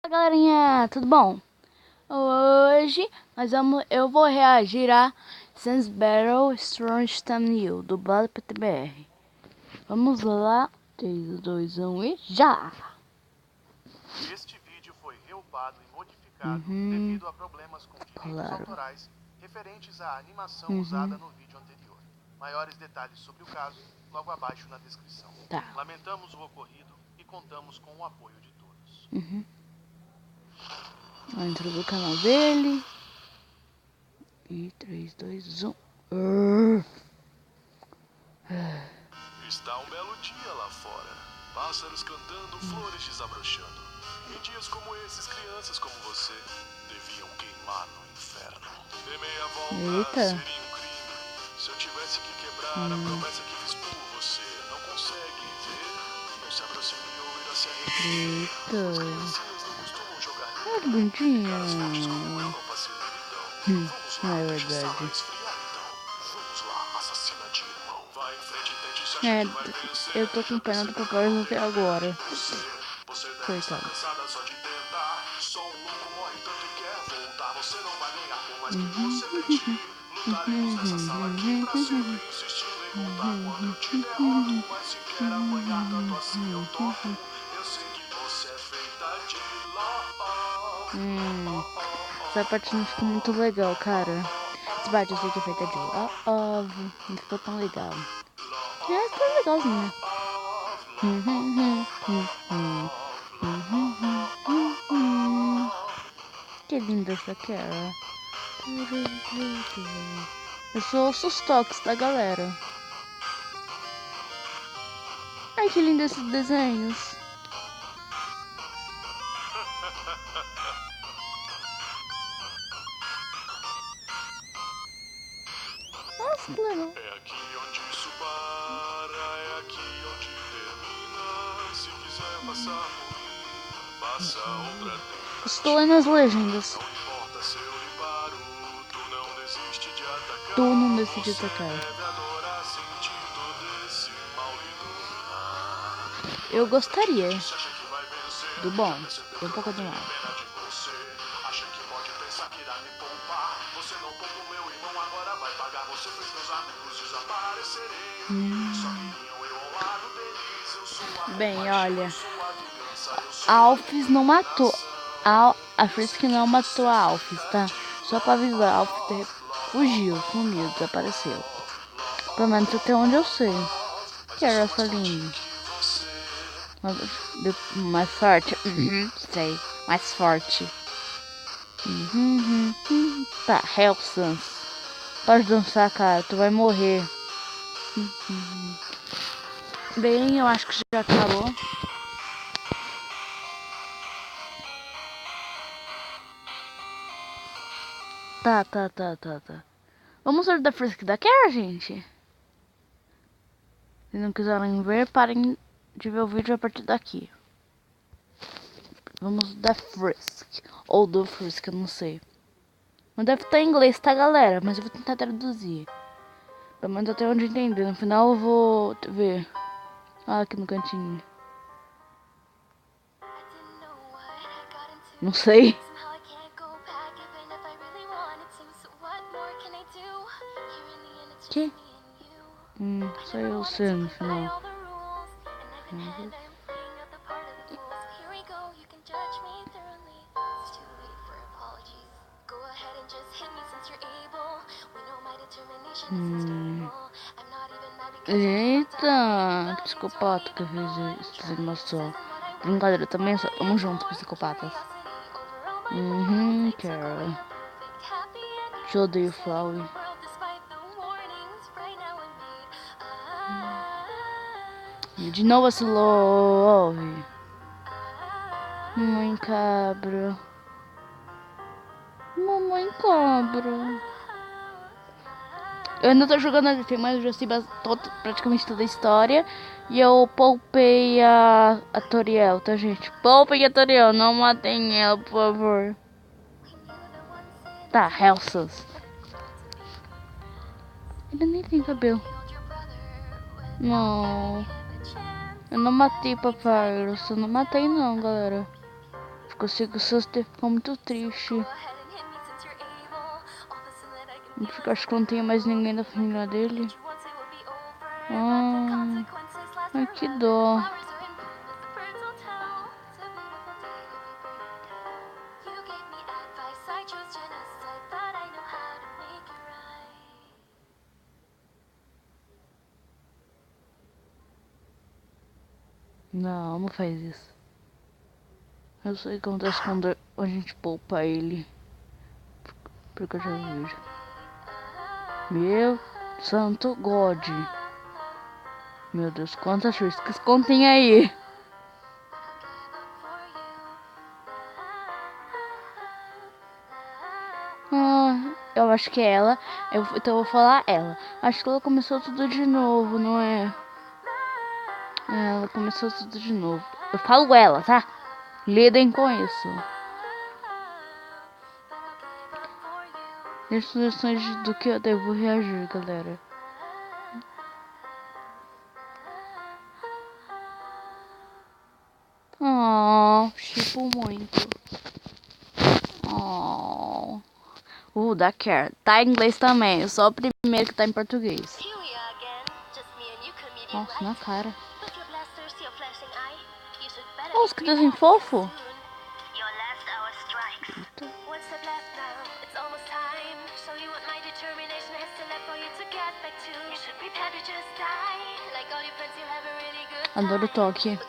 Fala galerinha, tudo bom? Hoje eu vou reagir a Sans Battle Strange New, dublado PTBR. Vamos lá, 3, 2, 1 e já! Este vídeo foi reupado e modificado devido a problemas com direitos autorais referentes à animação usada no vídeo anterior. Maiores detalhes sobre o caso logo abaixo na descrição. Tá. Lamentamos o ocorrido e contamos com o apoio de todos. A intro do canal dele. E 3, 2, 1. Está um belo dia lá fora. Pássaros cantando, flores desabrochando. Em dias como esses, crianças como você deviam queimar no inferno. Dê meia volta, seria um crime. Se eu tivesse que quebrar a promessa que fiz por você, não consegue ver? Não se aproxime ou irá se arrepender. As criancinhas não costumam jogar Que bonitinho. caras fortes como eu não passei então. Vamos lá, É deixa essa verdade. água esfriar então. Vamos lá, assassina de irmão. Vai em frente, tente se achar que vai vencer. Eu tô com pena do papai até agora. Você deve Coitado. estar cansada só de tentar. Só um louco morre tanto e quer voltar. Você não vai ganhar por mais que você tente. Lutaremos nessa sala aqui pra sempre, insistindo em voltar quando eu te derroto. Mas se quer apanhar tanto assim eu topo. Eu sei que você é feita de love. Essa parte não ficou muito legal, cara. Essa parte eu sei que é feita de ovo. Não ficou tão legal. Já ficou legalzinha. Que linda essa cara. Eu só ouço os toques da galera. Ai, que lindo esses desenhos. Nossa, que legal. É aqui onde isso para, é aqui onde termina. Se quiser passar por mim, passa outra tentativa. Estou lendo as legendas. Não importa se eu lhe paro, tu não desiste de atacar. Tu não decide Você atacar. deve adorar sentir todo esse mal lhe dominar. Eu gostaria Você acha que vai vencer? do bom e um pouco do mal. Pena de você. Acha que pode pensar que irá me poupar. Você não poupa o meu irmão, agora vai pagar. Você fez meus amigos desaparecerem. Só queriam eu ao lado deles. Eu sou a Bem, compaixão, olha, eu sou a vingança, eu sou a Alphys não matou. A Frisk não matou a Alphys, tá? Só pra avisar, a Alphys fugiu, sumiu, desapareceu. Pelo menos até onde eu sei. Que era essa linda. Mais forte. Sei. Mais forte. Tá, Hellsons. Pode dançar, cara. Tu vai morrer. Bem, eu acho que já acabou. Tá. Vamos ver da Frisk da Kara, gente. Se não quiserem ver, parem de ver o vídeo a partir daqui. Vamos da Frisk. Ou do Frisk, eu não sei. Não deve estar em inglês, tá, galera? Mas eu vou tentar traduzir. Pelo menos até onde entender. No final eu vou ver. Ah, aqui no cantinho. Não sei. Que? Só eu sei no final. Eita, psicopata que fez essa animação. Brincadeira também, só tamo junto, psicopatas. Cara. Te odeio, Flowey. E de novo esse love. Mamãe cabra. Mamãe cabra. Eu ainda tô jogando a DT, mas eu já sei praticamente toda a história. E eu poupei a Toriel, tá, gente? Poupei a Toriel, não matem ela, por favor. Tá, Hellsons. Ele nem tem cabelo. Não. Eu não matei Papyrus. Eu não matei não, galera. consigo susto e ficar muito triste. Acho que não tem mais ninguém da família dele. Ai, que dó. Não, não faz isso. Eu sei que acontece quando a gente poupa ele. Porque eu já vejo. Meu santo God. Meu Deus, quantas riscas contém aí. Eu acho que é ela. Então eu vou falar ela. Acho que ela começou tudo de novo, não é? Ela começou tudo de novo. Eu falo ela, tá? Lidem com isso. Deixe sugestões do que eu devo reagir, galera. Tipo muito. Da Care. Tá em inglês também. Só o primeiro que tá em português. Nossa, na cara. Nossa, que desenho fofo. Eita. Adoro o toque.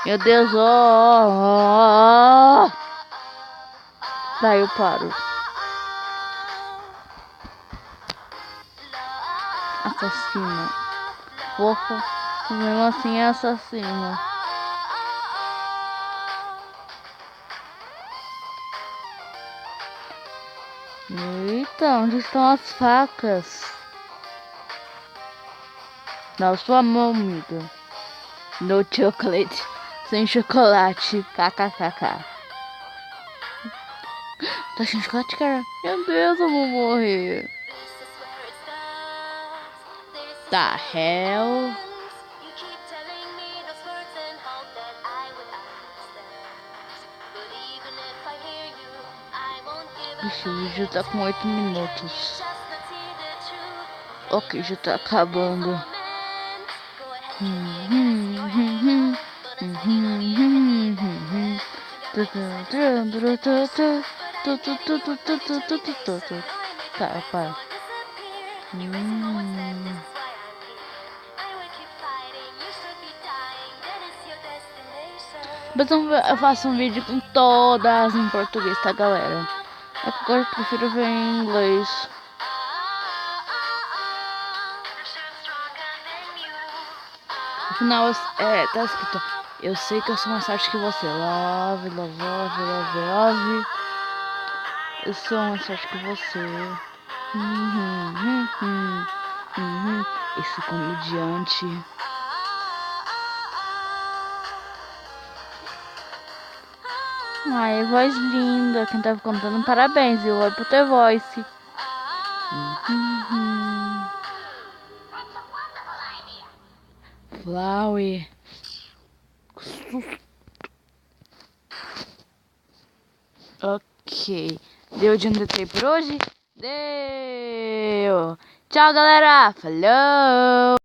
Meu Deus, Daí eu paro. Assassino. Fofo. Mesmo assim é assassino. Eita, onde estão as facas? Na sua mão, amiga. No chocolate. Sem chocolate. KKKK. Tá sem chocolate, cara? Meu Deus, eu vou morrer. The hell? Ixi, o vídeo tá com 8 minutos. Ok, já tá acabando. Tá, para. Mas eu faço um vídeo com todas em português, tá, galera? É que agora eu prefiro ver em inglês. No final, tá escrito: eu sei que eu sou mais forte que você. Love, love, love, love, love. Eu sou mais forte que você. Esse comediante. Ai, voz linda. Quem tava cantando, parabéns. E o por ter voice. Flower. Ok. Deu de entreter por hoje? Deu. Tchau, galera. Falou.